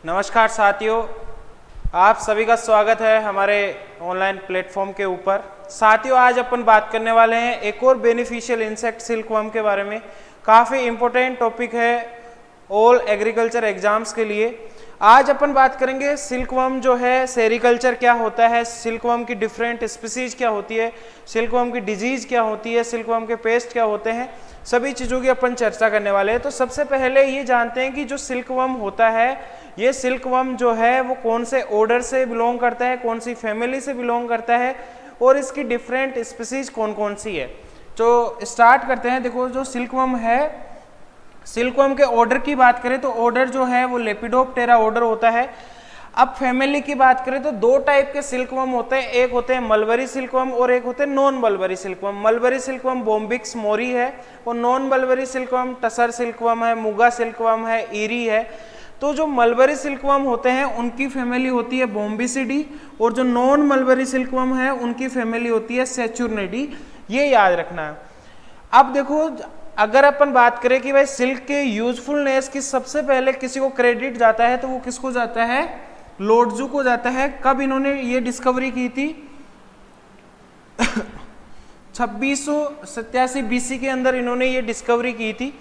नमस्कार साथियों, आप सभी का स्वागत है हमारे ऑनलाइन प्लेटफॉर्म के ऊपर। साथियों, आज अपन बात करने वाले हैं एक और बेनिफिशियल इंसेक्ट सिल्कवर्म के बारे में। काफ़ी इम्पोर्टेंट टॉपिक है ऑल एग्रीकल्चर एग्जाम्स के लिए। आज अपन बात करेंगे सिल्कवर्म जो है सेरिकल्चर क्या होता है, सिल्कवर्म की डिफरेंट स्पीसीज क्या होती है, सिल्कवर्म की डिजीज क्या होती है, सिल्कवर्म के पेस्ट क्या होते हैं, सभी चीज़ों की अपन चर्चा करने वाले हैं। तो सबसे पहले ये जानते हैं कि जो सिल्कवर्म होता है, ये सिल्कवर्म जो है वो कौन से ऑर्डर से बिलोंग करता है, कौन सी फैमिली से बिलोंग करता है और इसकी डिफरेंट स्पीसीज कौन कौन सी है। तो स्टार्ट करते हैं। देखो, जो सिल्कवर्म है, सिल्कवर्म के ऑर्डर की बात करें तो ऑर्डर जो है वो लेपिडोप्टेरा ऑर्डर होता है। अब फैमिली की बात करें तो दो टाइप के सिल्कवर्म होते हैं, एक होते हैं मलबरी सिल्कवर्म और एक होते हैं non mulberry silkworm. Mulberry silkworm Bombyx mori है और non mulberry silkworm tasar silkworm है, मुगा सिल्कवर्म है, ईरी है। तो जो मलबरी सिल्कवर्म होते हैं उनकी फैमिली होती है बोम्बिसिडी और जो नॉन मलबरी सिल्कवर्म है उनकी फैमिली होती है सेचुरनिडी। ये याद रखना है। अब देखो, अगर अपन बात करें कि भाई सिल्क के यूजफुलनेस की, सबसे पहले किसी को क्रेडिट जाता है तो वो किसको जाता है? लोडजू को जाता है। कब इन्होंने ये डिस्कवरी की थी? 2687 बीसी के अंदर इन्होंने ये डिस्कवरी की थी।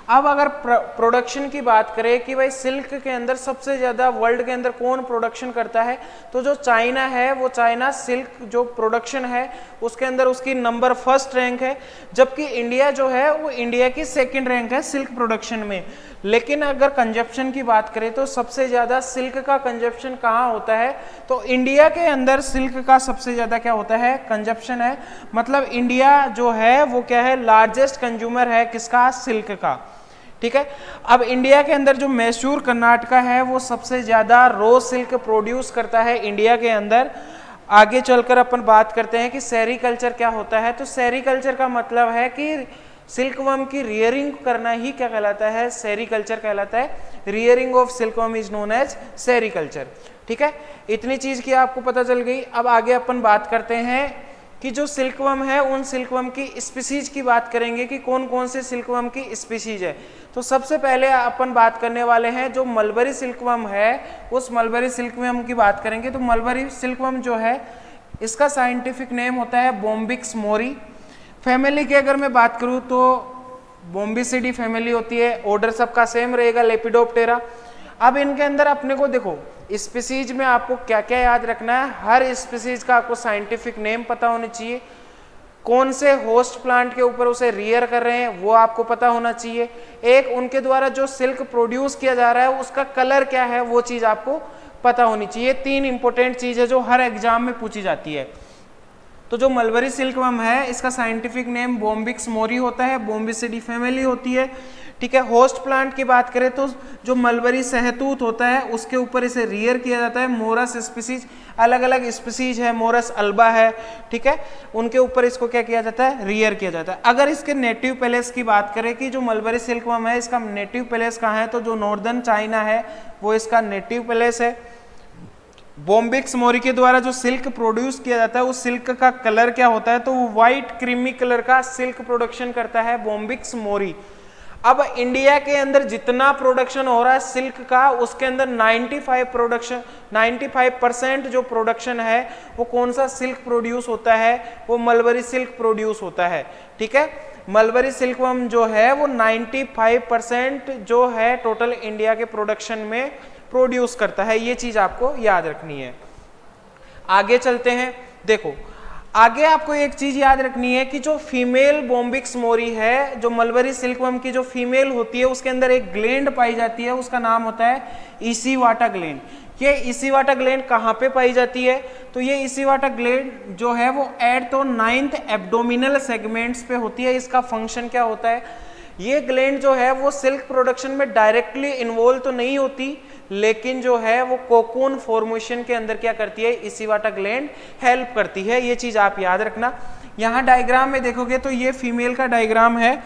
अब अगर प्रोडक्शन की बात करें कि भाई सिल्क के अंदर सबसे ज़्यादा वर्ल्ड के अंदर कौन प्रोडक्शन करता है, तो जो चाइना है वो चाइना सिल्क जो प्रोडक्शन है उसके अंदर उसकी नंबर फर्स्ट रैंक है, जबकि इंडिया जो है वो इंडिया की सेकंड रैंक है सिल्क प्रोडक्शन में। लेकिन अगर कंजप्शन की बात करें तो सबसे ज़्यादा सिल्क का कंजप्शन कहाँ होता है, तो इंडिया के अंदर सिल्क का सबसे ज़्यादा क्या होता है? कंजप्शन है। मतलब इंडिया जो है वो क्या है? लार्जेस्ट कंज्यूमर है किसका? सिल्क का। ठीक है। अब इंडिया के अंदर जो मैसूर कर्नाटका है वो सबसे ज्यादा रो सिल्क प्रोड्यूस करता है इंडिया के अंदर। आगे चलकर अपन बात करते हैं कि सेरिकल्चर क्या होता है। तो सेरिकल्चर का मतलब है कि सिल्कवर्म की रियरिंग करना ही क्या कहलाता है? सेरिकल्चर कहलाता है। Rearing of silkworm is known as sericulture. ठीक है, इतनी चीज की आपको पता चल गई। अब आगे अपन बात करते हैं कि जो सिल्कवर्म है उन सिल्कवर्म की स्पीसीज की बात करेंगे कि कौन कौन से सिल्कवर्म की स्पीसीज है। तो सबसे पहले अपन बात करने वाले हैं जो मलबरी सिल्कवर्म है, उस मलबरी सिल्कवर्म की बात करेंगे। तो मलबरी सिल्कवर्म जो है इसका साइंटिफिक नेम होता है बोम्बिक्स मोरी। फैमिली की अगर मैं बात करूं तो बोम्बिसिडी फैमिली होती है, ऑर्डर सबका सेम रहेगा लेपिडोप्टेरा। अब इनके अंदर अपने को देखो स्पीसीज में आपको क्या क्या याद रखना है। हर स्पीसीज का आपको साइंटिफिक नेम पता होनी चाहिए, कौन से होस्ट प्लांट के ऊपर उसे रियर कर रहे हैं वो आपको पता होना चाहिए, एक उनके द्वारा जो सिल्क प्रोड्यूस किया जा रहा है उसका कलर क्या है वो चीज आपको पता होनी चाहिए। तीन इंपॉर्टेंट चीज है जो हर एग्जाम में पूछी जाती है। तो जो मलबरी सिल्कवर्म है इसका साइंटिफिक नेम बोम्बिक्स मोरी होता है, बोम्बिसिडी फैमिली होती है। ठीक है। होस्ट प्लांट की बात करें तो जो मलबरी सहतूत होता है उसके ऊपर इसे रियर किया जाता है। मोरस स्पीसीज, अलग अलग स्पीसीज है, मोरस अल्बा है, ठीक है, उनके ऊपर इसको क्या किया जाता है? रियर किया जाता है। अगर इसके नेटिव पैलेस की बात करें कि जो मलबरी सिल्कवर्म है इसका नेटिव पैलेस कहाँ है, तो जो नॉर्दर्न चाइना है वो इसका नेटिव पैलेस है। बोम्बिक्स मोरी के द्वारा जो सिल्क प्रोड्यूस किया जाता है उस सिल्क का कलर क्या होता है, तो वो व्हाइट क्रीमी कलर का सिल्क प्रोडक्शन करता है बोम्बिक्स मोरी। अब इंडिया के अंदर जितना प्रोडक्शन हो रहा है सिल्क का उसके अंदर 95% जो प्रोडक्शन है वो कौन सा सिल्क प्रोड्यूस होता है? वो मलबरी सिल्क प्रोड्यूस होता है। ठीक है। मलबरी सिल्कवर्म जो है वो 95% जो है टोटल इंडिया के प्रोडक्शन में प्रोड्यूस करता है। ये चीज आपको याद रखनी है। आगे चलते हैं। देखो, आगे आपको एक चीज याद रखनी है कि जो फीमेल बोम्बिक्स मोरी है, जो मलबरी सिल्कवर्म की जो फीमेल होती है उसके अंदर एक ग्लैंड पाई जाती है, उसका नाम होता है इसीवाटा ग्लैंड। ये इसीवाटा ग्लैंड कहाँ पे पाई जाती है, तो ये इसीवाटा ग्लैंड जो है वो एट तो 9th एब्डोमिनल सेगमेंट्स पे होती है। इसका फंक्शन क्या होता है? ये ग्लैंड जो है वो सिल्क प्रोडक्शन में डायरेक्टली इन्वॉल्व तो नहीं होती, लेकिन जो है वो कोकून फॉर्मेशन के अंदर क्या करती है? इसीवाटा ग्लैंड हेल्प करती है। ये चीज आप याद रखना। यहाँ डायग्राम में देखोगे तो ये फीमेल का डायग्राम है,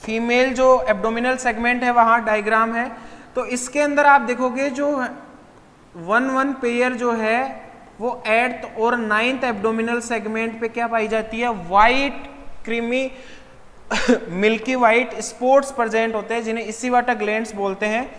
फीमेल जो एब्डोमिनल सेगमेंट है वहां डायग्राम है। तो इसके अंदर आप देखोगे जो 1 पेयर जो है वो 8th और 9th एब्डोमिनल सेगमेंट पे क्या पाई जाती है? White creamy milky white spots present होते हैं जिन्हें इसीवाटा ग्लैंड्स बोलते हैं।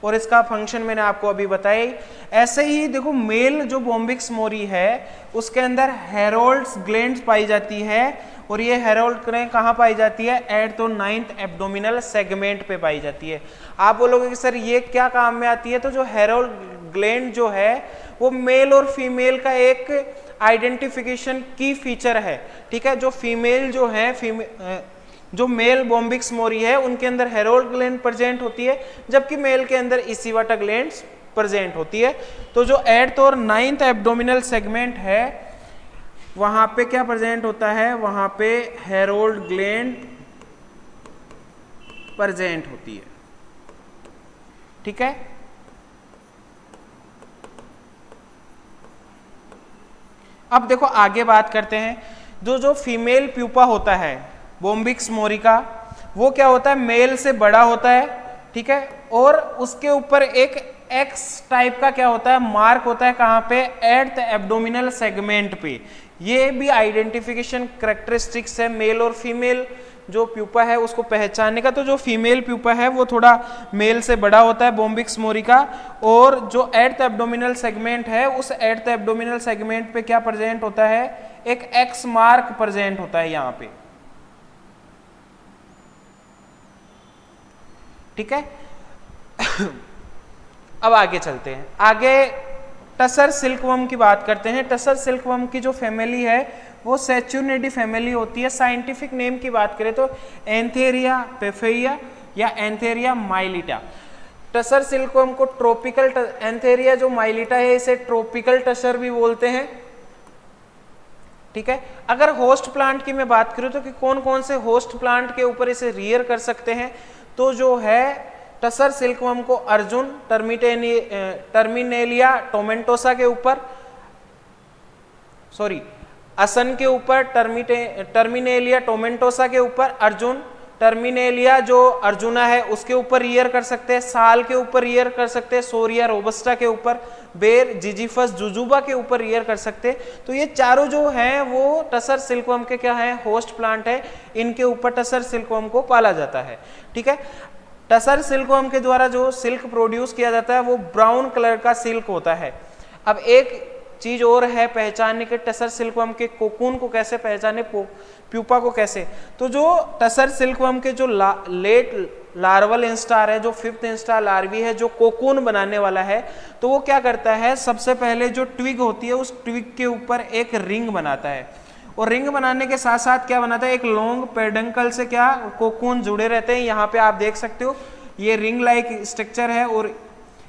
और इसका फंक्शन मैंने आपको अभी बताया। ऐसे ही देखो मेल जो बॉम्बिक्स मोरी है उसके अंदर हेरोल्ड्स ग्लैंड्स पाई जाती है, और ये हेरोल्ड ग्लैंड कहाँ पाई जाती है? At the 9th abdominal segment पे पाई जाती है। आप बोलोगे कि सर ये क्या काम में आती है? तो जो हेरोल्ड ग्लैंड जो है वो मेल और फीमेल का एक आइडेंटिफिकेशन की फीचर है, ठीक है। जो फीमेल जो है जो मेल बॉम्बिक्स मोरी है उनके अंदर हेरोल्ड ग्लैंड प्रेजेंट होती है, जबकि मेल के अंदर इसीवाटा ग्लैंड्स प्रेजेंट होती है। तो जो 8th और 9th एब्डोमिनल सेगमेंट है वहां पे क्या प्रेजेंट होता है? वहां पे हेरोल्ड ग्लैंड प्रेजेंट होती है, ठीक है। अब देखो आगे बात करते हैं। जो फीमेल प्यूपा होता है बॉम्बिक्स मोरी का, वो क्या होता है? मेल से बड़ा होता है, ठीक है, और उसके ऊपर एक एक्स टाइप का क्या होता है? मार्क होता है। कहाँ पे? 8th एब्डोमिनल सेगमेंट पे। ये भी आइडेंटिफिकेशन कैरेक्टरिस्टिक्स है मेल और फीमेल जो प्यूपा है उसको पहचानने का। तो जो फीमेल प्यूपा है वो थोड़ा मेल से बड़ा होता है बॉम्बिक्स मोरी का, और जो 8th एब्डोमिनल सेगमेंट है उस 8th एब्डोमिनल सेगमेंट पे क्या प्रेजेंट होता है? एक एक्स मार्क प्रेजेंट होता है यहाँ पे, ठीक है। अब आगे चलते हैं। आगे टसर सिल्कवर्म की बात करते हैं। टसर सिल्कवर्म की जो फैमिली है वो सेचुनिडी फैमिली होती है। साइंटिफिक नेम की बात करें तो एंथेरिया पेफेया या एंथेरिया माइलिटा। टसर सिल्कवर्म को ट्रॉपिकल एंथेरिया जो माइलिटा है इसे ट्रॉपिकल टसर भी बोलते हैं, ठीक है। अगर होस्ट प्लांट की मैं बात करूं तो कि कौन कौन से होस्ट प्लांट के ऊपर इसे रियर कर सकते हैं, तो जो है टसर सिल्कवर्म को अर्जुन टर्मिनेलिया टोमेंटोसा के ऊपर, सॉरी असन के ऊपर, टर्मिनेलिया टोमेंटोसा के ऊपर अर्जुन, टर्मिनेलिया जो अर्जुना है उसके ऊपर रियर कर सकते हैं, साल के ऊपर रियर कर सकते हैं, सोरिया रोबस्टा के ऊपर, बेर जिजीफस जुजुबा के ऊपर रियर कर सकते हैं। तो ये चारों जो हैं वो टसर सिल्कवर्म के क्या है? होस्ट प्लांट है। इनके ऊपर टसर सिल्कवर्म को पाला जाता है, ठीक है। टसर सिल्कवर्म के द्वारा जो सिल्क प्रोड्यूस किया जाता है वो ब्राउन कलर का सिल्क होता है। अब एक चीज और है पहचानने के, टसर सिल्कवर्म के कोकून को कैसे पहचाने, प्यूपा को कैसे? तो जो टसर सिल्कवर्म के जो लेट लार्वल इंस्टार है, जो 5th इंस्टार लार्वी है, जो कोकून बनाने वाला है, तो वो क्या करता है? सबसे पहले जो ट्विग होती है उस ट्विग के ऊपर एक रिंग बनाता है, और रिंग बनाने के साथ साथ क्या बनाता है? एक लॉन्ग पेडंकल से क्या कोकून जुड़े रहते हैं। यहाँ पे आप देख सकते हो ये रिंग लाइक स्ट्रक्चर है और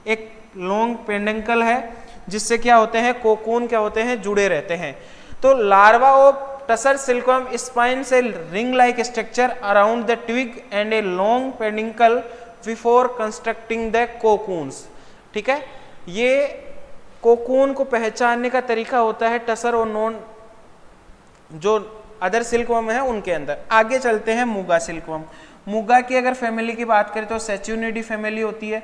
एक लॉन्ग पेडंकल है जिससे क्या होते हैं? कोकून क्या होते हैं? जुड़े रहते हैं। तो larva of tasar silkworm spin से ring like structure around the twig and a long peduncle before constructing the cocoons, ठीक है। ये कोकून को पहचानने का तरीका होता है टसर और नॉन जो अदर सिल्कवर्म है उनके अंदर। आगे चलते हैं मूगा सिल्कवर्म। मूगा की अगर फैमिली की बात करें तो सेचुनिडी फैमिली होती है।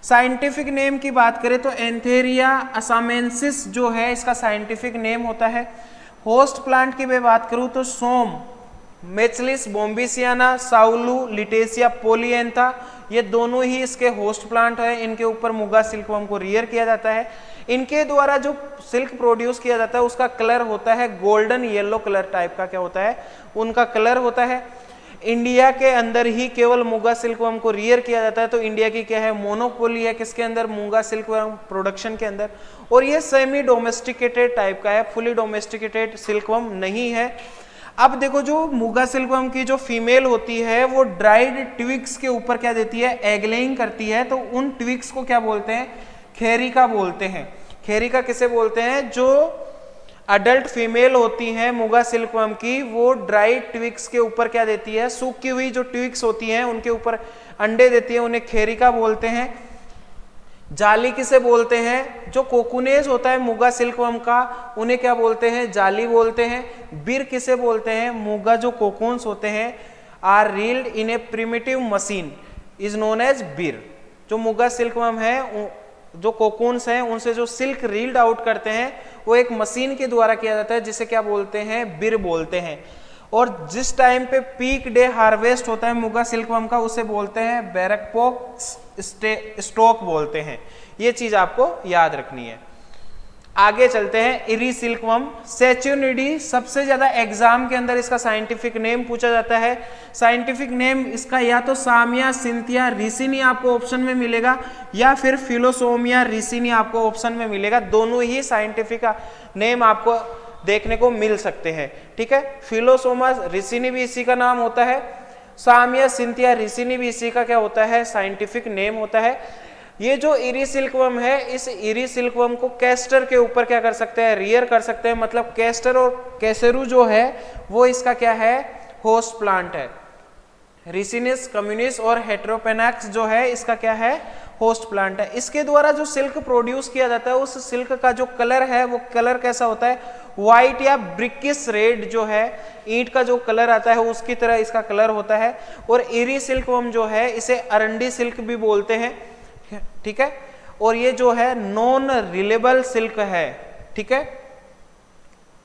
साइंटिफिक नेम की बात करें तो एंथेरिया असामेंसिस जो है इसका साइंटिफिक नेम होता है। होस्ट प्लांट की मैं बात करूं तो सोम, मेचलिस बॉम्बिसियाना, साउलू, लिटेसिया पोलिएंथा, ये दोनों ही इसके होस्ट प्लांट है। इनके ऊपर मूगा सिल्कवर्म को रियर किया जाता है। इनके द्वारा जो सिल्क प्रोड्यूस किया जाता है उसका कलर होता है गोल्डन येलो कलर टाइप का क्या होता है? उनका कलर होता है। इंडिया के अंदर ही केवल मूगा सिल्कवर्म को रियर किया जाता है, तो इंडिया की क्या है? मोनोपोली है किसके अंदर? मूगा सिल्कवर्म प्रोडक्शन के अंदर। और ये सेमी डोमेस्टिकेटेड टाइप का है, फुली डोमेस्टिकेटेड सिल्कवर्म नहीं है। अब देखो जो मूगा सिल्कवर्म की जो फीमेल होती है वो ड्राइड ट्विग्स के ऊपर क्या देती है? एग लेइंग करती है। तो उन ट्विग्स को क्या बोलते हैं? खेरिका बोलते हैं। खेरिका किसे बोलते हैं? जो अडल्ट फीमेल होती हैं मूगा सिल्कवर्म की, वो ड्राई ट्विग्स के ऊपर क्या देती है? सूखी हुई जो ट्विग्स होती हैं उनके ऊपर अंडे देती है, उन्हें खेरिका बोलते हैं। जाली किसे बोलते हैं? जो कोकुनेज होता है मूगा सिल्कवर्म का उन्हें क्या बोलते हैं? जाली बोलते हैं। बिर किसे बोलते हैं? मूगा जो कोकून्स होते हैं are reeled in a primitive machine is known as बिर। जो मूगा सिल्कवर्म है, जो कोकून्स हैं उनसे जो सिल्क रील्ड आउट करते हैं वो एक मशीन के द्वारा किया जाता है जिसे क्या बोलते हैं? बिर बोलते हैं। और जिस टाइम पे पीक डे हार्वेस्ट होता है मुगा सिल्कवर्म का उसे बोलते हैं बैरकपॉक्स स्टॉक बोलते हैं। ये चीज आपको याद रखनी है। आगे चलते हैं, इरी सिल्कवर्म सेचुनिडी, सबसे ज्यादा एग्जाम के अंदर इसका साइंटिफिक नेम पूछा जाता है। साइंटिफिक नेम इसका या तो सामिया सिंथिया रिसिनी आपको ऑप्शन में मिलेगा या फिर फिलोसोमिया रिसिनी आपको ऑप्शन में मिलेगा। दोनों ही साइंटिफिक नेम आपको देखने को मिल सकते हैं, ठीक है। फिलोसोमा रिसिनी भी इसी का नाम होता है, सामिया सिंथिया रिसिनी भी इसी का क्या होता है, साइंटिफिक नेम होता है। ये जो इरी सिल्कवर्म है, इस इरी सिल्कवर्म को कैस्टर के ऊपर क्या कर सकते हैं, रियर कर सकते हैं। मतलब कैस्टर और कैसेरू जो है वो इसका क्या है, होस्ट प्लांट है। रिसिनिस, कम्युनिस और हेटेरोपेनाक्स जो है इसका क्या है, होस्ट प्लांट है। इसके द्वारा जो सिल्क प्रोड्यूस किया जाता है उस सिल्क का जो कलर है वो कलर कैसा होता है, व्हाइट या ब्रिकिश रेड जो है, ईंट का जो कलर आता है उसकी तरह इसका कलर होता है। और इरी सिल्कवर्म जो है इसे अरंडी सिल्क भी बोलते हैं, ठीक है। और ये जो है नॉन रिलेबल सिल्क है, ठीक है।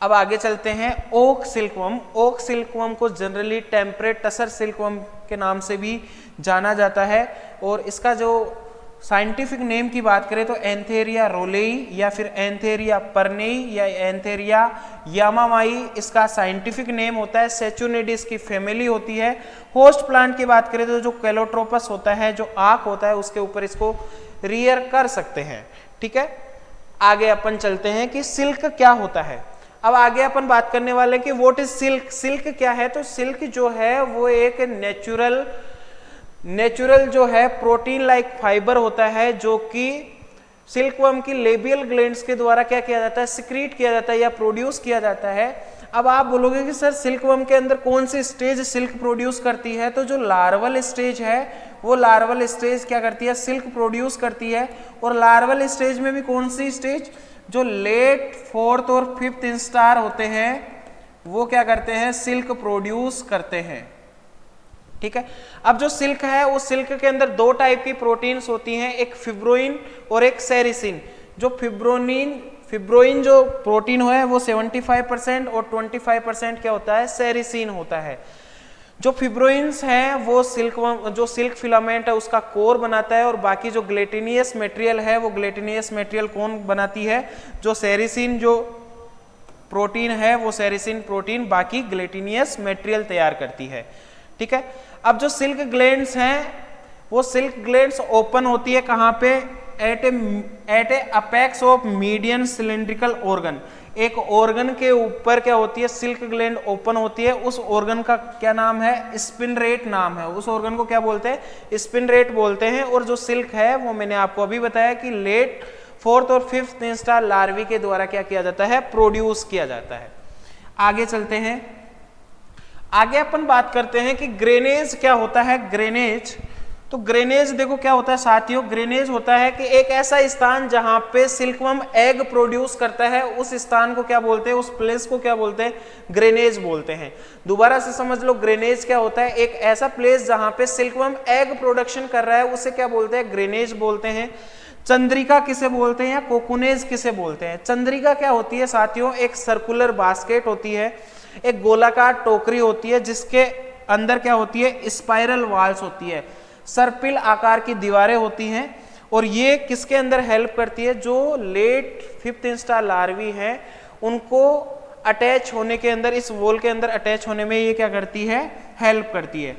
अब आगे चलते हैं, ओक सिल्कवर्म। ओक सिल्कवर्म को जनरली टेम्परेट टसर सिल्कवर्म के नाम से भी जाना जाता है। और इसका जो साइंटिफिक नेम की बात करें तो एंथेरिया रोलेई या फिर एंथेरिया परनेई या एंथेरिया यामामाई इसका साइंटिफिक नेम होता है। सेचुनिडिस की फैमिली होती है। होस्ट प्लांट की बात करें तो जो कैलोट्रोपस होता है, जो आक होता है, उसके ऊपर इसको रियर कर सकते हैं, ठीक है। आगे अपन चलते हैं कि सिल्क क्या होता है। अब आगे अपन बात करने वाले कि व्हाट इज सिल्क। सिल्क क्या है, तो सिल्क जो है वो एक नेचुरल जो है प्रोटीन लाइक फाइबर होता है, जो कि सिल्कवर्म की लेबियल ग्लैंड्स के द्वारा क्या किया जाता है, सिक्रीट किया जाता है या प्रोड्यूस किया जाता है। अब आप बोलोगे कि सर सिल्कवर्म के अंदर कौन सी स्टेज सिल्क प्रोड्यूस करती है, तो जो लार्वल स्टेज है वो लार्वल स्टेज क्या करती है, सिल्क प्रोड्यूस करती है। और लार्वल स्टेज में भी कौन सी स्टेज, जो लेट फोर्थ और फिफ्थ इंस्टार होते हैं वो क्या करते हैं, सिल्क प्रोड्यूस करते हैं, ठीक है। अब जो सिल्क है वो सिल्क के अंदर दो टाइप की प्रोटीन्स होती हैं, एक फिब्रोइन और एक सेरिसिन। जो फिब्रोइन जो प्रोटीन है वो 75% और 25% क्या होता है, सेरिसिन होता है। जो फिब्रोइंस हैं वो जो सिल्क फिलामेंट है उसका कोर बनाता है, और बाकी जो ग्लेटिनियस मटेरियल है वो ग्लेटिनियस मटेरियल कौन बनाती है, जो सेरिसिन जो प्रोटीन है वो सेरिसिन प्रोटीन बाकी ग्लेटिनियस मटेरियल तैयार करती है, ठीक है। अब जो सिल्क ग्लैंड्स हैं वो सिल्क ग्लैंड्स ओपन होती है कहाँ पे, at a apex of median cylindrical organ. एक ऑर्गन के ऊपर क्या होती है, सिल्क ग्लैंड ओपन होती है। उस ऑर्गन का क्या नाम है, स्पिनरेट नाम है। उस ऑर्गन को क्या बोलते हैं, स्पिनरेट बोलते हैं। और जो सिल्क है वो मैंने आपको अभी बताया कि लेट फोर्थ और फिफ्थ इंस्टार लार्वी के द्वारा क्या किया जाता है, प्रोड्यूस किया जाता है। आगे चलते हैं, आगे अपन बात करते हैं कि ग्रेनेज क्या होता है। ग्रेनेज, तो ग्रेनेज देखो क्या होता है साथियों, ग्रेनेज होता है कि एक ऐसा स्थान जहां पे सिल्कवर्म एग प्रोड्यूस करता है, उस स्थान को क्या बोलते हैं, उस प्लेस को क्या बोलते हैं, ग्रेनेज बोलते हैं। दोबारा से समझ लो, ग्रेनेज क्या होता है, एक ऐसा प्लेस जहां पे सिल्कवर्म एग प्रोडक्शन कर रहा है उसे क्या बोलते हैं, ग्रेनेज बोलते हैं। चंद्रिका किसे बोलते हैं या कोकुनेज किसे बोलते हैं। चंद्रिका क्या होती है साथियों, एक सर्कुलर बास्केट होती है, एक गोलाकार टोकरी होती है जिसके अंदर क्या होती है, स्पाइरल वॉल्स होती है, सर्पिल आकार की दीवारें होती हैं। और ये किसके अंदर हेल्प करती है, जो लेट फिफ्थ इंस्टार लार्वी हैं उनको अटैच होने के अंदर, इस वॉल के अंदर अटैच होने में ये क्या करती है, हेल्प करती है।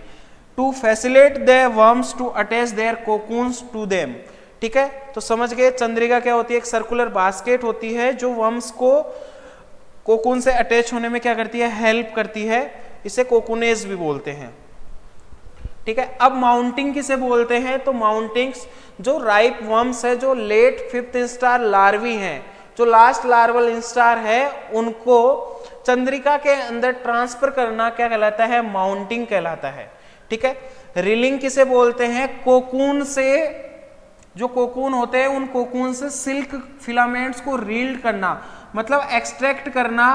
To facilitate the worms to attach their cocoons to them, ठीक है। तो समझ गए, चंद्रिका क्या होती है, एक सर्कुलर बास्केट होती है जो वर्म्स को कोकून से अटैच होने में क्या करती है, हेल्प करती है। इसे कोकुनेज भी बोलते हैं, ठीक है। अब माउंटिंग किसे बोलते हैं, तो माउंटिंग्स जो राइप वर्म्स है, जो लेट फिफ्थ इंस्टार लार्वी हैं, जो लास्ट लार्वल इंस्टार है, उनको चंद्रिका के अंदर ट्रांसफर करना क्या कहलाता है, माउंटिंग कहलाता है, ठीक है। रीलिंग किसे बोलते हैं, कोकून से, जो कोकून होते हैं उन कोकून से सिल्क फिलामेंट्स को रील्ड करना, मतलब एक्सट्रैक्ट करना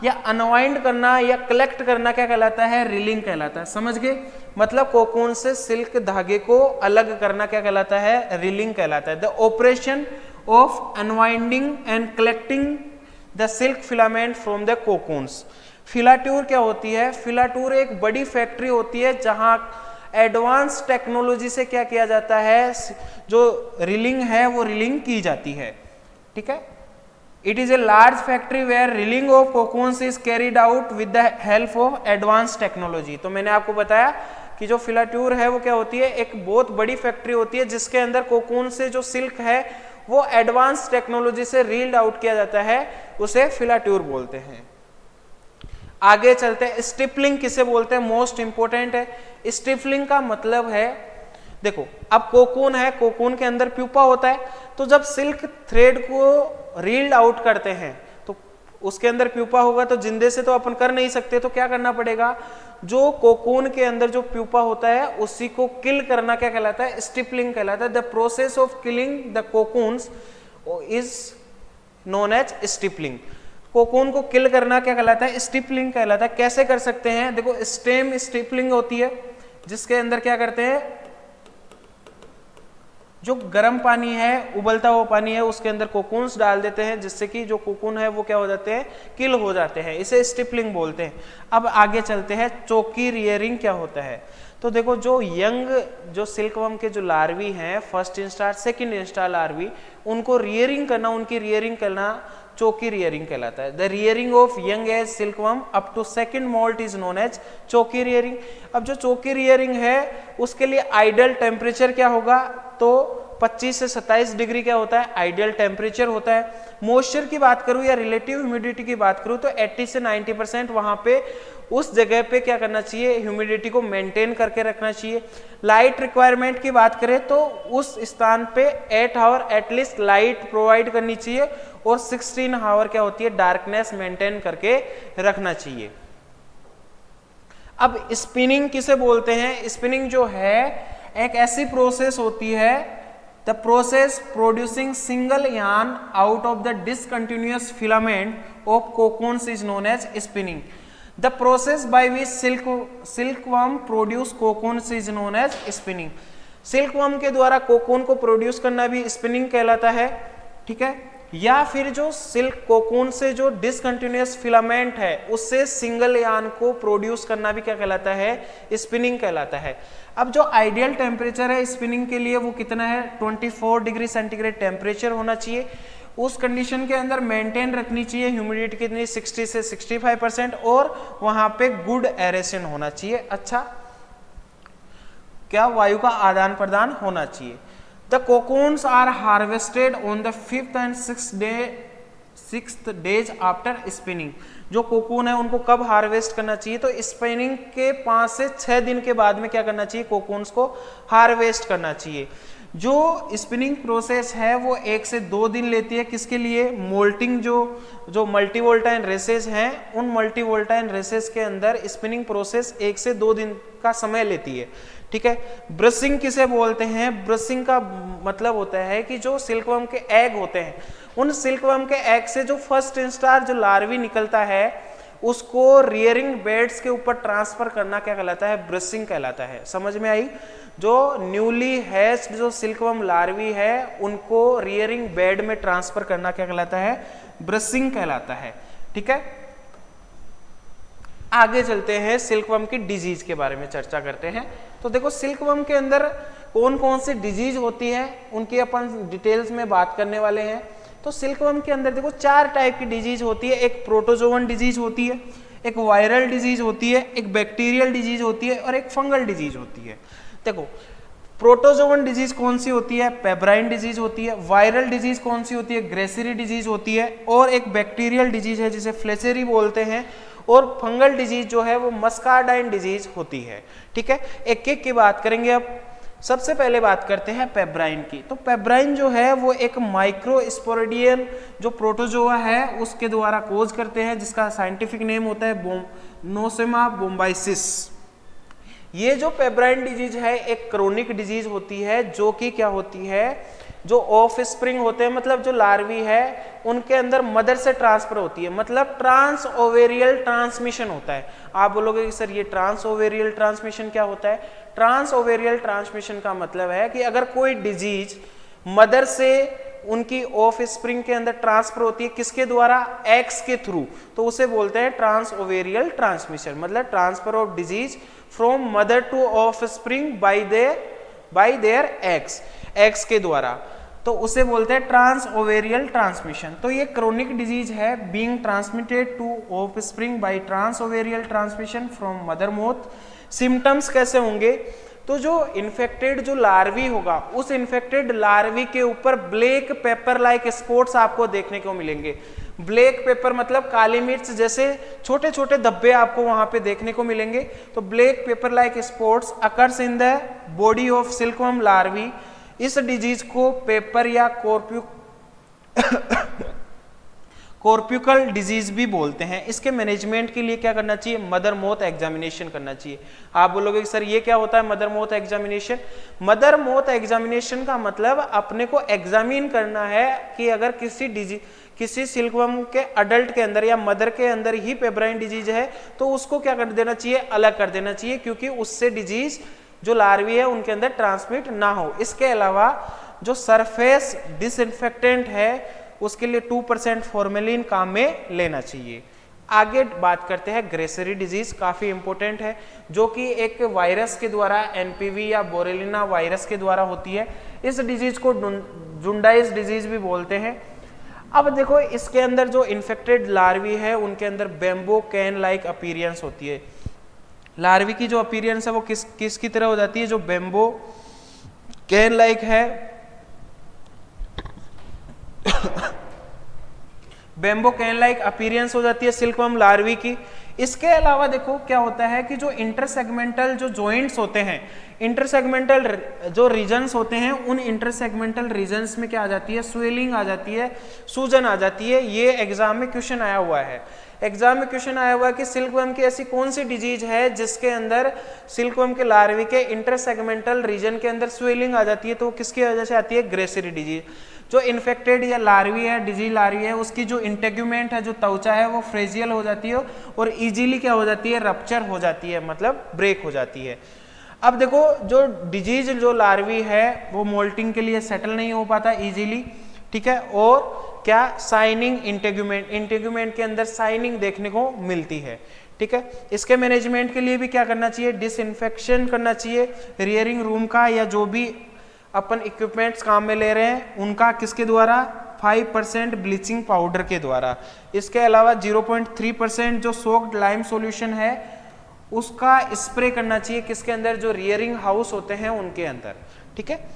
या अनवाइंड करना या कलेक्ट करना क्या कहलाता है, रीलिंग कहलाता है। समझ गए, मतलब कोकून से सिल्क धागे को अलग करना क्या कहलाता है, रीलिंग कहलाता है। The operation of unwinding and collecting the silk filament from the cocoons. Filature क्या होती है? फिलाट्यूर एक बड़ी फैक्ट्री होती है जहां एडवांस टेक्नोलॉजी से क्या किया जाता है, जो रीलिंग है वो रीलिंग की जाती है। ठीक है, it is a large factory where reeling of cocoons is carried out with the help of advance technology. तो मैंने आपको बताया कि जो फिलाट्यूर है वो क्या होती है, एक बहुत बड़ी फैक्ट्री होती है जिसके अंदर कोकून से जो सिल्क है वो एडवांस टेक्नोलॉजी से रील्ड आउट किया जाता है, उसे फिलाट्यूर बोलते हैं। आगे चलते हैं, स्टिपलिंग किसे बोलते हैं? मोस्ट इंपोर्टेंट है। स्टिपलिंग का मतलब है, देखो अब कोकून है, कोकून के अंदर प्यूपा होता है, तो जब सिल्क थ्रेड को रील्ड आउट करते हैं तो उसके अंदर प्यूपा होगा, तो जिंदे से तो अपन कर नहीं सकते, तो क्या करना पड़ेगा, जो कोकून के अंदर जो प्यूपा होता है उसी को किल करना क्या कहलाता है? स्टिपलिंग कहलाता है। The process of killing the cocoons is known as stifling. Cocoon को किल करना क्या कहलाता है? स्टिपलिंग कहलाता है। कैसे कर सकते हैं? देखो स्टेम स्टिपलिंग होती है जिसके अंदर क्या करते हैं, जो गर्म पानी है, उबलता हुआ पानी है, उसके अंदर कोकून्स डाल देते हैं जिससे कि जो कोकून है वो क्या हो जाते हैं, किल हो जाते हैं, इसे स्टिपलिंग बोलते हैं। अब आगे चलते हैं, चोकी रियरिंग क्या होता है? तो देखो जो यंग जो सिल्कवर्म के जो लार्वी हैं, first instar second instar larvae, उनको रियरिंग करना, उनकी रियरिंग करना चोकी रियरिंग कहलाता है। The rearing of young age silkworm up to second moult is known as chawki rearing. अब जो चोकी रियरिंग है उसके लिए आइडियल टेम्परेचर क्या होगा, तो 25 से 27 डिग्री क्या होता है, आइडियल टेम्परेचर होता है। मॉइस्चर की बात करूं या रिलेटिव ह्यूमिडिटी की बात करूं तो 80 से 90% वहां पे उस जगह पे क्या करना चाहिए, ह्यूमिडिटी को मेंटेन करके रखना चाहिए। लाइट रिक्वायरमेंट की बात करें तो उस स्थान पे 8 आवर एटलीस्ट लाइट प्रोवाइड करनी चाहिए और 16 आवर क्या होती है, डार्कनेस मेंटेन करके रखना चाहिए। अब स्पिनिंग किसे बोलते हैं? स्पिनिंग जो है एक ऐसी प्रोसेस होती है, the process producing single yarn out of the discontinuous filament of cocoons is known as spinning. The process by which silkworm produce cocoons is known as spinning. Silkworm के द्वारा कोकून को produce करना भी spinning कहलाता है। ठीक है, या फिर जो सिल्क कोकून से जो डिसकंटिन्यूअस फिलामेंट है उससे सिंगल यार्न को प्रोड्यूस करना भी क्या कहलाता है, स्पिनिंग कहलाता है। अब जो आइडियल टेम्परेचर है स्पिनिंग के लिए वो कितना है, 24 डिग्री सेंटीग्रेड टेम्परेचर होना चाहिए। उस कंडीशन के अंदर मेंटेन रखनी चाहिए ह्यूमिडिटी कितनी, 60 से 65% और वहां पे गुड एरेशन होना चाहिए, अच्छा क्या वायु का आदान प्रदान होना चाहिए। The cocoons are harvested on the 5th and 6th days after spinning. जो कोकून है उनको कब हार्वेस्ट करना चाहिए, तो स्पिनिंग के 5 से 6 दिन के बाद में क्या करना चाहिए, कोकून्स को हार्वेस्ट करना चाहिए। जो स्पिनिंग प्रोसेस है वो 1 से 2 दिन लेती है, किसके लिए, मोल्टिंग जो मल्टीवोल्टाइन रेसेस हैं उन मल्टीवोल्टाइन रेसेस के अंदर स्पिनिंग प्रोसेस 1 से 2 दिन का समय लेती है। ठीक है, ब्रशिंग किसे बोलते हैं? ब्रशिंग का मतलब होता है कि जो सिल्कवर्म के एग होते हैं उन सिल्कवर्म के एग से जो फर्स्ट इंस्टार जो लार्वी निकलता है उसको रियरिंग बेड्स के ऊपर ट्रांसफर करना क्या कहलाता है, ब्रशिंग कहलाता है। समझ में आई? जो न्यूली हैच्ड जो सिल्कवर्म लार्वी है उनको रियरिंग बेड में ट्रांसफर करना क्या कहलाता है, ब्रशिंग कहलाता है। ठीक है, आगे चलते हैं, सिल्कवर्म की डिजीज के बारे में चर्चा करते हैं। तो देखो सिल्कवर्म के अंदर कौन कौन सी डिजीज होती है उनकी अपन डिटेल्स में बात करने वाले हैं। तो सिल्कवर्म के अंदर देखो 4 टाइप की डिजीज होती है, एक प्रोटोजोवन डिजीज होती है, एक वायरल डिजीज होती है, एक बैक्टीरियल डिजीज होती है और एक फंगल डिजीज होती है। देखो प्रोटोजोवन डिजीज कौन सी होती है, पेब्राइन डिजीज होती है। वायरल डिजीज कौन सी होती है, ग्रेसिरी डिजीज होती है। और एक बैक्टीरियल डिजीज है जिसे फ्लेचेरी बोलते हैं। और फंगल डिजीज जो है वो मस्कार्डाइन डिजीज होती है। ठीक है, एक एक की बात करेंगे। अब सबसे पहले बात करते हैं पेब्राइन की। तो पेब्राइन जो है वो एक माइक्रोस्पोरिडियन जो प्रोटोजोआ है उसके द्वारा कोज करते हैं, जिसका साइंटिफिक नेम होता है नोसेमा बोम्बाइसिस। ये जो पेब्राइन डिजीज है एक क्रोनिक डिजीज होती है जो कि क्या होती है, जो ऑफ स्प्रिंग होते हैं मतलब जो लार्वी है उनके अंदर मदर से ट्रांसफर होती है, मतलब ट्रांस ओवेरियल ट्रांसमिशन होता है। आप बोलोगे कि सर ये ट्रांस ओवेरियल ट्रांसमिशन क्या होता है? ट्रांस ओवेरियल ट्रांसमिशन का मतलब है कि अगर कोई डिजीज मदर से उनकी ऑफ स्प्रिंग के अंदर ट्रांसफर होती है, किसके द्वारा, एक्स के थ्रू, तो उसे बोलते हैं ट्रांस ओवेरियल ट्रांसमिशन, मतलब transfer of disease from mother to offspring bye there x के द्वारा, तो उसे बोलते हैं ट्रांस ओवेरियल ट्रांसमिशन। तो ये क्रोनिक डिजीज है being transmitted to offspring by transovarial transmission from mother moth. Symptoms कैसे होंगे, तो जो इन्फेक्टेड जो लार्वी होगा उस इन्फेक्टेड लार्वी के ऊपर ब्लैक पेपर लाइक स्पॉट्स आपको देखने को मिलेंगे। ब्लैक पेपर मतलब काली मिर्च जैसे छोटे छोटे धब्बे आपको वहां पे देखने को मिलेंगे। तो black pepper like spots occurs in the body of silkworm larvae. इस डिजीज को पेपर या कॉर्प्यूकल डिजीज भी बोलते हैं। इसके मैनेजमेंट के लिए क्या करना चाहिए, मदर मोथ एग्जामिनेशन करना चाहिए। आप बोलोगे कि सर ये क्या होता है mother moth examination. Mother moth examination का मतलब अपने को एग्जामिन करना है कि अगर किसी सिल्कवर्म के अडल्ट के अंदर या मदर के अंदर ही पेब्राइन डिजीज है तो उसको क्या कर देना चाहिए, अलग कर देना चाहिए, क्योंकि उससे डिजीज जो लार्वी है उनके अंदर ट्रांसमिट ना हो। इसके अलावा जो सरफेस डिसइंफेक्टेंट है उसके लिए 2% फॉर्मेलिन काम में लेना चाहिए। आगे बात करते हैं ग्रेसरी डिजीज, काफी इंपॉर्टेंट है, जो कि एक वायरस के द्वारा एनपीवी या बोरेलिना वायरस के द्वारा होती है। इस डिजीज को जुंडाइस डिजीज भी बोलते हैं। अब देखो इसके अंदर जो इन्फेक्टेड लार्वी है उनके अंदर बेम्बो कैन लाइक अपीरियंस होती है। लार्वी की जो अपीरियंस है वो किसकी तरह हो जाती है, जो बेम्बो कैन लाइक है, बेम्बो कैन लाइक अपीरियंस हो जाती है सिल्कवर्म लार्वी की। इसके अलावा देखो क्या होता है कि जो इंटरसेगमेंटल जो जॉइंट्स होते हैं, इंटरसेगमेंटल जो रीजन्स होते हैं, उन इंटरसेगमेंटल रीजन्स में क्या आ जाती है, स्वेलिंग आ जाती है, सूजन आ जाती है। ये एग्जाम में क्वेश्चन आया हुआ है। एग्जाम में क्वेश्चन आया हुआ है कि सिल्कवर्म की ऐसी कौन सी डिजीज है जिसके अंदर सिल्कवर्म के लार्वी के इंटरसेगमेंटल रीजन के अंदर स्वेलिंग आ जाती है, तो किसकी वजह से आती है, ग्रेसरी डिजीज। जो इन्फेक्टेड या लार्वी है, डिजीज लार्वी है, उसकी जो इंटेग्यूमेंट है, जो त्वचा है, वो फ्रेजियल हो जाती है और इजीली क्या हो जाती है, रप्चर हो जाती है, मतलब ब्रेक हो जाती है। अब देखो जो डिजीज जो लार्वी है वो मोल्टिंग के लिए सेटल नहीं हो पाता इजीली, ठीक है, और क्या साइनिंग इंटेग्यूमेंट के अंदर साइनिंग देखने को मिलती है, ठीक है। इसके मैनेजमेंट के लिए भी क्या करना चाहिए, डिसइंफेक्शन करना चाहिए रियरिंग रूम का, या जो भी अपन इक्विपमेंट्स काम में ले रहे हैं उनका, किसके द्वारा, 5% ब्लीचिंग पाउडर के द्वारा। इसके अलावा 0.3% जो सोक्ड लाइम सॉल्यूशन है उसका स्प्रे करना चाहिए, किसके अंदर, जो रियरिंग हाउस होते हैं उनके अंदर, ठीक है।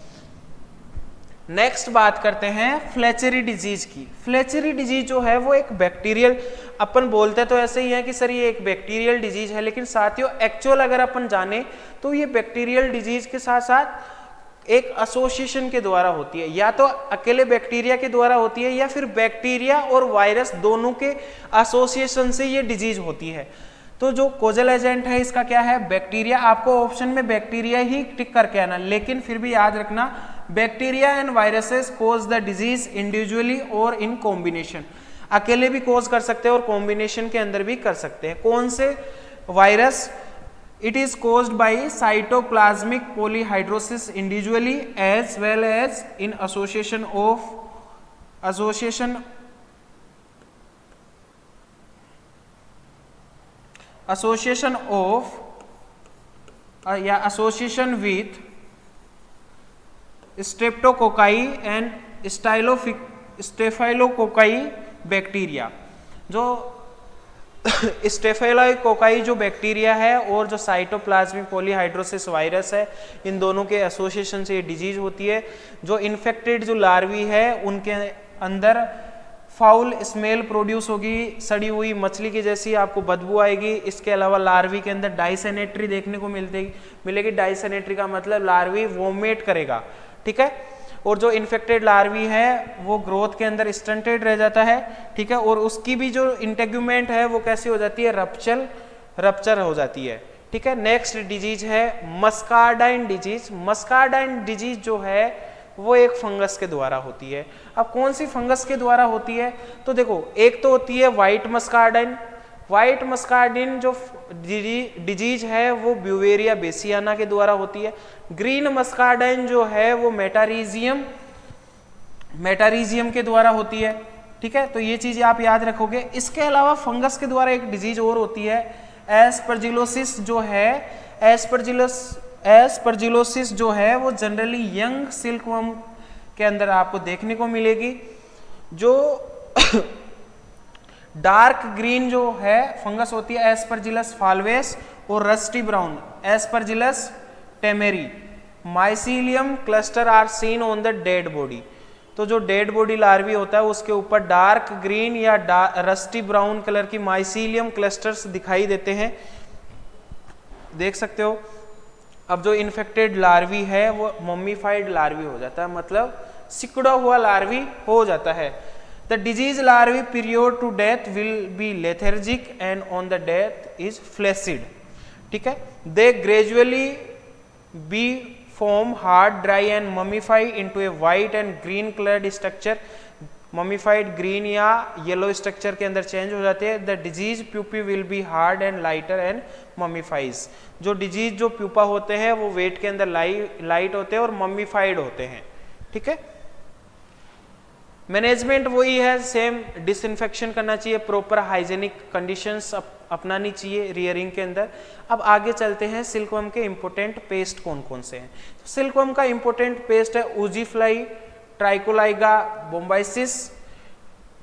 नेक्स्ट बात करते हैं फ्लेचेरी डिजीज की। फ्लेचेरी डिजीज जो है वो एक बैक्टीरियल, अपन बोलते तो ऐसे ही है कि सर ये एक बैक्टीरियल डिजीज है, लेकिन साथियों एक्चुअल अगर अपन जाने तो ये बैक्टीरियल डिजीज के साथ साथ एक एसोसिएशन के द्वारा होती है, या तो अकेले बैक्टीरिया के द्वारा होती है या फिर बैक्टीरिया और वायरस दोनों के एसोसिएशन से ये डिजीज होती है। तो जो कोजल एजेंट है इसका क्या है, बैक्टीरिया। आपको ऑप्शन में बैक्टीरिया ही टिक करके आना, लेकिन फिर भी याद रखना bacteria and viruses cause the disease individually और इन कॉम्बिनेशन। अकेले भी कोज कर सकते हैं और कॉम्बिनेशन के अंदर भी कर सकते हैं। कौन से virus, it is caused by cytoplasmic polyhydrosis individually as well as in association of association with streptococci and staphylococci bacteria। जो स्टेफिलोकोकाई जो बैक्टीरिया है और जो साइटोप्लाज्मिक पॉलीहाइड्रोसिस वायरस है, इन दोनों के एसोसिएशन से ये डिजीज होती है। जो इन्फेक्टेड जो लार्वी है उनके अंदर फाउल स्मेल प्रोड्यूस होगी, सड़ी हुई मछली की जैसी आपको बदबू आएगी। इसके अलावा लार्वी के अंदर डाइसेनेट्री देखने को मिलेगी। डाइसेनेट्री का मतलब लार्वी वोमिट करेगा, ठीक है। और जो इन्फेक्टेड लार्वी है वो ग्रोथ के अंदर स्टंटेड रह जाता है, ठीक है, और उसकी भी जो इंटेग्यूमेंट है वो कैसी हो जाती है, रप्चर हो जाती है, ठीक है। नेक्स्ट डिजीज है मस्कार्डाइन डिजीज। मस्कार्डाइन डिजीज जो है वो एक फंगस के द्वारा होती है। अब कौन सी फंगस के द्वारा होती है, तो देखो एक तो होती है व्हाइट मस्कार्डाइन। व्हाइट मस्कार्डिन जो डिजीज है वो ब्यूवेरिया बेसियाना के द्वारा होती है। ग्रीन मस्कार्डाइन जो है वो मेटारीजियम के द्वारा होती है, ठीक है, तो ये चीज आप याद रखोगे। इसके अलावा फंगस के द्वारा एक डिजीज और होती है एस्परजिलोसिस जो है, एस्परजिलोसिस जो है वो जनरली यंग सिल्कवर्म के अंदर आपको देखने को मिलेगी। जो डार्क ग्रीन जो है फंगस होती है एस्परजिलस फाल्वेस और rusty brown Aspergillus tamarii. Mycelium cluster are seen on the dead body, तो जो डेड बॉडी लार्वी होता है उसके ऊपर डार्क ग्रीन या रस्टी ब्राउन कलर की माइसीलियम क्लस्टर्स दिखाई देते हैं, देख सकते हो। अब जो इन्फेक्टेड लार्वी है वो मम्मीफाइड लार्वी हो जाता है, मतलब सिकुड़ा हुआ लार्वी हो जाता है। The disease larvae period to death will be lethargic and on the death is flaccid, ठीक है। They gradually be form hard, dry and mummify into a white and green colored structure, mummified green या yellow structure के अंदर change हो जाते हैं। The disease pupae will be hard and lighter and mummifies, जो disease जो pupa होते हैं वो वेट के अंदर लाइट होते हैं और मम्मीफाइड होते हैं, ठीक है। मैनेजमेंट वही है सेम, डिसइंफेक्शन करना चाहिए, प्रॉपर हाइजेनिक कंडीशंस अपनानी चाहिए रियरिंग के अंदर। अब आगे चलते हैं सिल्कवर्म के इंपोर्टेंट पेस्ट कौन कौन से हैं। तो सिल्कवर्म का इंपोर्टेंट पेस्ट है ऊजी फ्लाई, ट्राइकोलाइगा बोम्बाइसिस,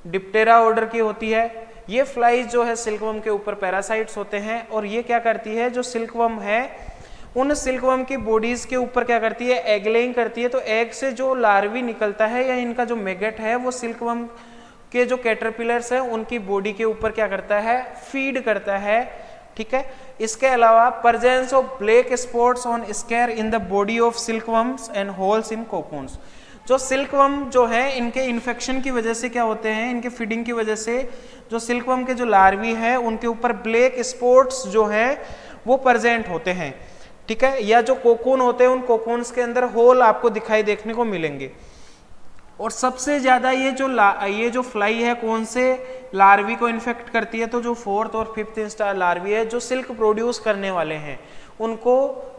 डिप्टेरा ऑर्डर की होती है। ये फ्लाइज जो है सिल्कवर्म के ऊपर पैरासाइट्स होते हैं और ये क्या करती है, जो सिल्कवर्म है उन सिल्कवर्म की बॉडीज के ऊपर क्या करती है, एग लेइंग करती है। तो एग से जो लार्वी निकलता है या इनका जो मैगेट है वो सिल्कवर्म के जो कैटरपिलर्स है उनकी बॉडी के ऊपर क्या करता है, फीड करता है, ठीक है। इसके अलावा presence of black spots on scar in the body of silkworms and holes in cocoons, जो सिल्कवर्म जो है इनके इन्फेक्शन की वजह से क्या होते हैं, इनके फीडिंग की वजह से जो सिल्कवर्म के जो लार्वी है उनके ऊपर ब्लैक स्पॉट्स जो है वो प्रेजेंट होते हैं, ठीक है। या जो कोकून होते हैं उन कोकून्स के अंदर होल आपको दिखाई देखने को मिलेंगे। और सबसे ज्यादा ये जो फ्लाई है कौन से लार्वी को इन्फेक्ट करती है, तो जो 4th और 5th स्टार लार्वी है जो सिल्क प्रोड्यूस करने वाले हैं उनको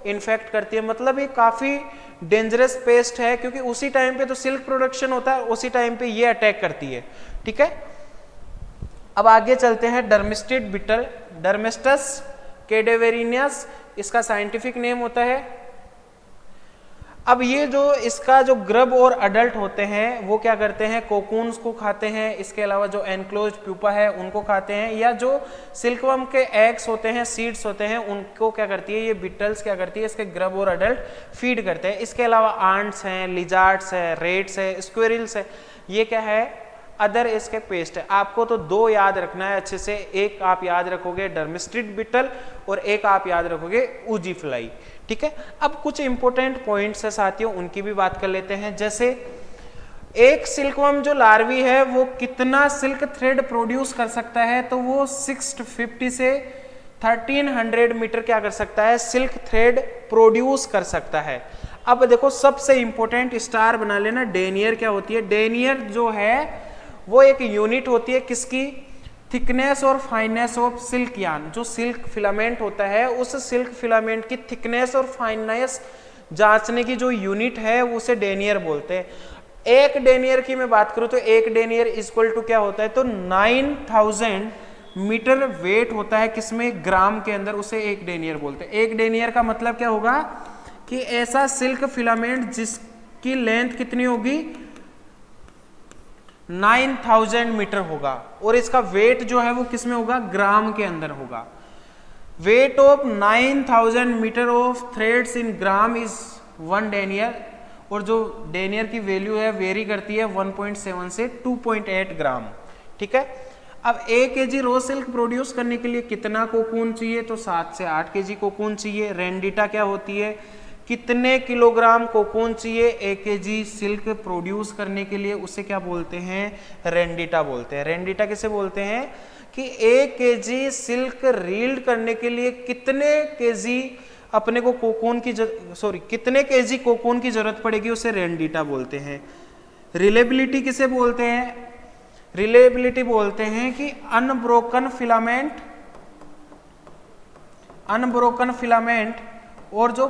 इन्फेक्ट करती है। मतलब ये काफी डेंजरस पेस्ट है क्योंकि उसी टाइम पे तो सिल्क प्रोडक्शन होता है, उसी टाइम पे ये अटैक करती है, ठीक है। अब आगे चलते हैं डर्मिस्टिड बिटल, डर्मिस्टस कैडेवेरिनियस इसका साइंटिफिक नेम होता है। अब ये जो इसका जो ग्रब और अडल्ट होते हैं वो क्या करते हैं, कोकून्स को खाते हैं, इसके अलावा जो एनक्लोज्ड प्यूपा है उनको खाते हैं, या जो सिल्कवर्म के एग्स होते हैं, सीड्स होते हैं, उनको क्या करती है ये बिटल्स क्या करती है, इसके ग्रब और अडल्ट फीड करते हैं। इसके अलावा आंट्स हैं, लिजार्ड्स है, रेट्स है, स्क्वेरिल्स है, ये क्या है अदर इसके पेस्ट है। आपको तो 2 याद रखना है अच्छे से, एक आप याद रखोगे डर्मिस्टिड बिटल और एक आप याद रखोगे ऊजी फ्लाई, ठीक है। अब कुछ इंपॉर्टेंट पॉइंट्स है साथियों, उनकी भी बात कर लेते हैं। जैसे एक सिल्कवर्म जो लार्वी है वो कितना सिल्क थ्रेड प्रोड्यूस कर सकता है, तो वो 650 से 1300 मीटर क्या कर सकता है, सिल्क थ्रेड प्रोड्यूस कर सकता है। अब देखो सबसे इंपॉर्टेंट स्टार बना लेना, डेनियर क्या होती है, डेनियर जो है वो एक यूनिट होती है किसकी, थिकनेस और फाइननेस ऑफ सिल्क यार्न। जो सिल्क फिलामेंट होता है उस सिल्क फिलामेंट की थिकनेस और फाइननेस जांचने की जो यूनिट है उसे डेनियर बोलते हैं। एक डेनियर की मैं बात करूं तो एक डेनियर इक्वल टू क्या होता है, तो 9000 मीटर वेट होता है किसमें, ग्राम के अंदर, उसे एक डेनियर बोलते हैं। एक डेनियर का मतलब क्या होगा कि ऐसा सिल्क फिलामेंट जिसकी लेंथ कितनी होगी 9000 मीटर होगा और इसका वेट जो है वो किस में होगा, ग्राम के अंदर होगा। Weight of 9000 metre of threads in gram is 1 denier, और जो डेनियर की वैल्यू है वेरी करती है 1.7 से 2.8 ग्राम, ठीक है। अब 1 kg रो सिल्क प्रोड्यूस करने के लिए कितना कोकून चाहिए, तो 7 से 8 kg कोकून चाहिए। रेंडिटा क्या होती है, कितने किलोग्राम कोकून चाहिए 1 kg सिल्क प्रोड्यूस करने के लिए, उसे क्या बोलते हैं, रेंडिटा बोलते हैं। रेंडिटा किसे बोलते हैं कि 1 kg सिल्क रील्ड करने के लिए कितने kg अपने को कोकून की कितने kg कोकून की जरूरत पड़ेगी, उसे रेंडिटा बोलते हैं। रिलेबिलिटी किसे बोलते हैं, रिलेबिलिटी बोलते हैं कि अनब्रोकन फिलामेंट और जो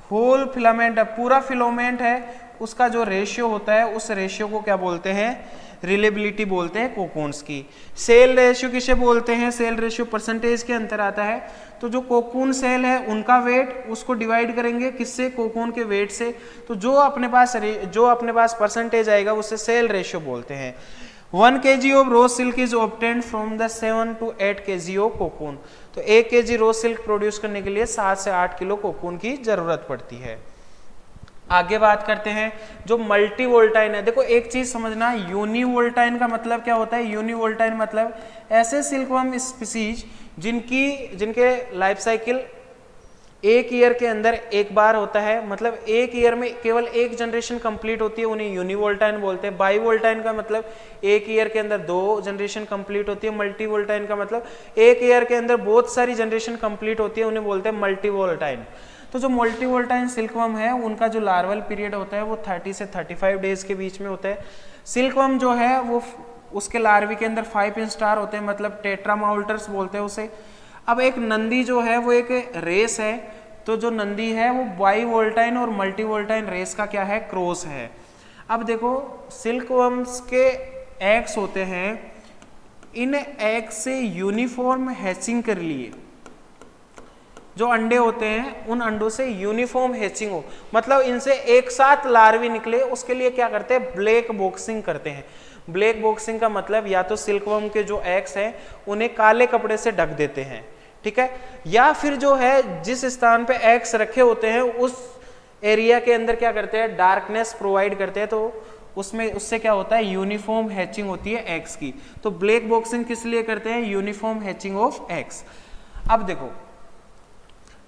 होल फिलामेंट है, पूरा फिलामेंट है, उसका जो रेशियो होता है उस रेशियो को क्या बोलते हैं, रिलेबिलिटी बोलते हैं कोकून्स की। सेल रेशियो किसे बोलते हैं, सेल रेशियो परसेंटेज के अंतर आता है। तो जो कोकून सेल है उनका वेट, उसको डिवाइड करेंगे किससे, कोकून के वेट से, तो जो अपने पास परसेंटेज आएगा उसे सेल रेशियो बोलते हैं। 1 kg of rose silk is obtained from the 7 to 8 kg of cocoon. तो 1 kg रोज सिल्क प्रोड्यूस करने के लिए 7 से 8 किलो कोकून की जरूरत पड़ती है। आगे बात करते हैं जो मल्टी वोल्टाइन है। देखो एक चीज समझना, यूनिवोल्टाइन का मतलब क्या होता है, यूनिवोल्टाइन मतलब ऐसे सिल्कवर्म स्पीसीज जिनके लाइफ साइकिल एक ईयर के अंदर एक बार होता है, मतलब एक ईयर में केवल एक जनरेशन कंप्लीट होती है, उन्हें यूनिवोल्टाइन बोलते हैं। बाई वोल्टाइन का मतलब एक ईयर के अंदर 2 जनरेशन कंप्लीट होती है। मल्टी वोल्टाइन का मतलब एक ईयर के अंदर बहुत सारी जनरेशन कंप्लीट होती है, उन्हें बोलते हैं मल्टी वोल्टाइन। तो जो मल्टी वोल्टाइन सिल्कवर्म है उनका जो लार्वल पीरियड होता है वो 30 से 35 डेज के बीच में होता है। सिल्कवर्म जो है वो उसके लार्वी के अंदर 5 इंस्टार होते हैं, मतलब टेट्रामाउल्टर्स बोलते हैं उसे। अब एक नंदी जो है वो एक रेस है, तो जो नंदी है वो बाई वोल्टाइन और मल्टी वोल्टाइन रेस का क्या है, क्रॉस है। अब देखो सिल्कवर्म्स के एग्स होते हैं, इन एग से यूनिफॉर्म हैचिंग कर लिए, जो अंडे होते हैं उन अंडों से यूनिफॉर्म हैचिंग हो, मतलब इनसे एक साथ लार्वी निकले, उसके लिए क्या करते हैं, ब्लैक बॉक्सिंग करते हैं। ब्लैक बॉक्सिंग का मतलब या तो सिल्कवर्म के जो एग्स हैं उन्हें काले कपड़े से ढक देते हैं, ठीक है, या फिर जो है जिस स्थान पे एग्स रखे होते हैं उस एरिया के अंदर क्या करते हैं, डार्कनेस प्रोवाइड करते हैं, तो उससे क्या होता है, यूनिफॉर्म हैचिंग होती है एग्स की। तो ब्लैक बॉक्सिंग किस लिए करते हैं, यूनिफॉर्म हैचिंग ऑफ एग्स। अब देखो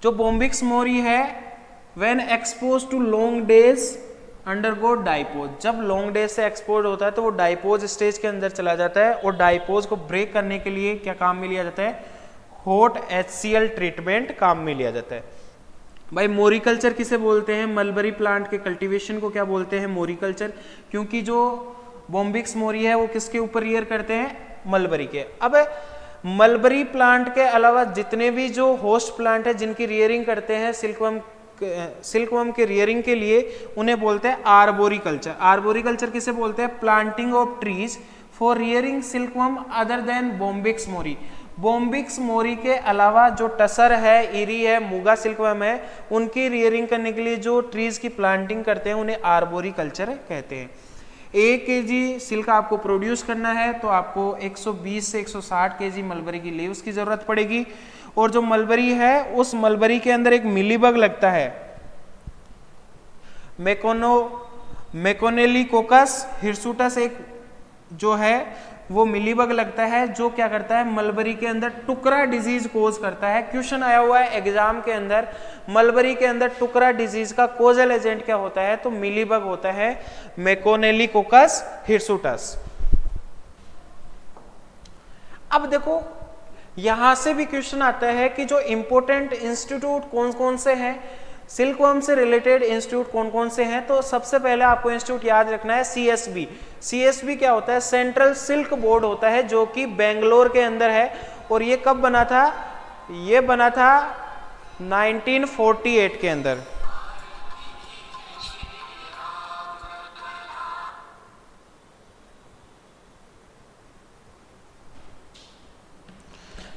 जो बोम्बिक्स मोरी है, when expose to long days undergo diapause, जब लॉन्ग डेज से एक्सपोज होता है तो वो डाइपोज स्टेज के अंदर चला जाता है, और डाइपोज को ब्रेक करने के लिए क्या काम में लिया जाता है, हॉट HCl ट्रीटमेंट काम में लिया जाता है। भाई मोरिकल्चर किसे बोलते हैं, मलबरी प्लांट के कल्टीवेशन को क्या बोलते हैं, मोरिकल्चर, क्योंकि जो बोम्बिक्स मोरी है वो किसके ऊपर रियर करते हैं, मलबरी के। अब मलबरी प्लांट के अलावा जितने भी जो होस्ट प्लांट है जिनकी रियरिंग करते हैं सिल्कवर्म के रियरिंग के लिए, उन्हें बोलते हैं आर्बोरिकल्चर। आर्बोरिकल्चर किसे बोलते हैं, planting of trees for rearing silkworm other than Bombyx mori. Bombyx mori के अलावा जो टसर है, इरी है, मूगा सिल्कवर्म है, उनकी रियरिंग करने के लिए जो ट्रीज की प्लांटिंग करते हैं उन्हें आर्बोरिकल्चर कहते हैं। 1 kg सिल्क आपको प्रोड्यूस करना है तो आपको 120 से 160 kg मलबरी की लीव्स की जरूरत पड़ेगी, और जो मलबरी है उस मलबरी के अंदर एक मिलीबग लगता है, मेकोनेलिकोकस हिरसुटस, एक जो है वो मिलीबग लगता है, जो क्या करता है, मलबरी के अंदर टुकरा डिजीज कोज करता है। क्वेश्चन आया हुआ है एग्जाम के अंदर, मलबरी के अंदर टुकरा डिजीज का कोजल एजेंट क्या होता है, तो मिलीबग होता है, मेकोनेलिकोकस हिरसुटस। अब देखो यहां से भी क्वेश्चन आता है कि जो इंपोर्टेंट इंस्टीट्यूट कौन कौन से हैं, सिल्कवर्म से रिलेटेड इंस्टीट्यूट कौन कौन से हैं, तो सबसे पहले आपको इंस्टीट्यूट याद रखना है CSB। CSB क्या होता है, सेंट्रल सिल्क बोर्ड होता है, जो कि बेंगलोर के अंदर है, और ये कब बना था, ये बना था 1948 के अंदर।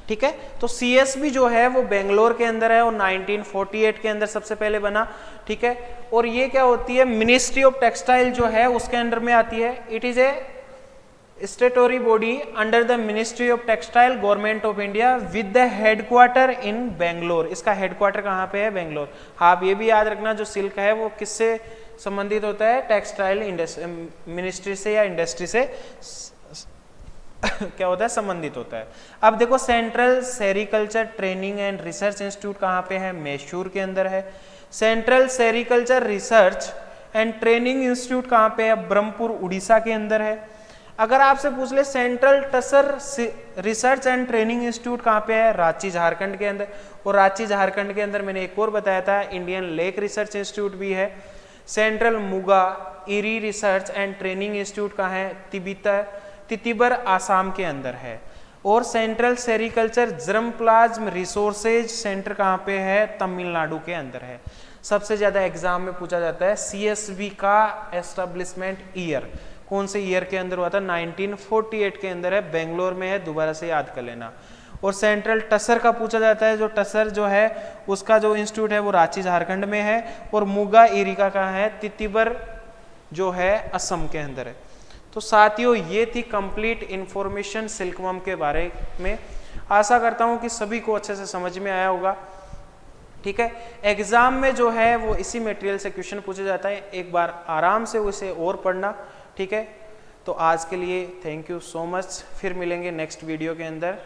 ठीक है, तो CSB जो है वो बेंगलोर के अंदर है और 1948 के अंदर सबसे पहले बना, ठीक है। और ये क्या होती है, मिनिस्ट्री ऑफ टेक्सटाइल जो है उसके अंडर में आती है। It is a statutory body under the ministry of textile government of India with the headquarter in Bangalore. इसका हेडक्वार्टर कहाँ पे है, बेंगलोर। आप ये भी याद रखना जो सिल्क है वो किससे संबंधित होता है, टेक्सटाइल मिनिस्ट्री से या इंडस्ट्री से क्या होता है, संबंधित होता है। अब देखो central sericulture training and research institute कहाँ पे है, मैसूर के अंदर है। Central sericulture research and training institute कहाँ पे है, ब्रह्मपुर उड़ीसा के अंदर है। अगर आपसे पूछ ले central tussar research and training institute कहाँ पे है, रांची झारखंड के अंदर। और रांची झारखंड के अंदर मैंने एक और बताया था इंडियन लेक रिसर्च इंस्टीट्यूट भी है। Central muga eri research and training institute कहाँ है, तितीबर आसाम के अंदर है। और central sericulture germplasm resources centre कहाँ पे है, तमिलनाडु के अंदर है। सबसे ज़्यादा एग्जाम में पूछा जाता है। CSB का एस्टेब्लिशमेंट ईयर कौन से ईयर के अंदर हुआ था? 1948 के अंदर है, बेंगलोर में है, दोबारा से याद कर लेना। और सेंट्रल टसर का पूछा जाता है, जो टसर जो है उसका जो इंस्टीट्यूट है वो रांची झारखंड में है। और मुगा इरिका का है तितिबर जो है असम के अंदर है। तो साथियों ये थी कंप्लीट इंफॉर्मेशन सिल्कवर्म के बारे में। आशा करता हूँ कि सभी को अच्छे से समझ में आया होगा। ठीक है, एग्जाम में जो है वो इसी मटेरियल से क्वेश्चन पूछा जाता है, एक बार आराम से उसे और पढ़ना। ठीक है, तो आज के लिए थैंक यू सो मच, फिर मिलेंगे नेक्स्ट वीडियो के अंदर।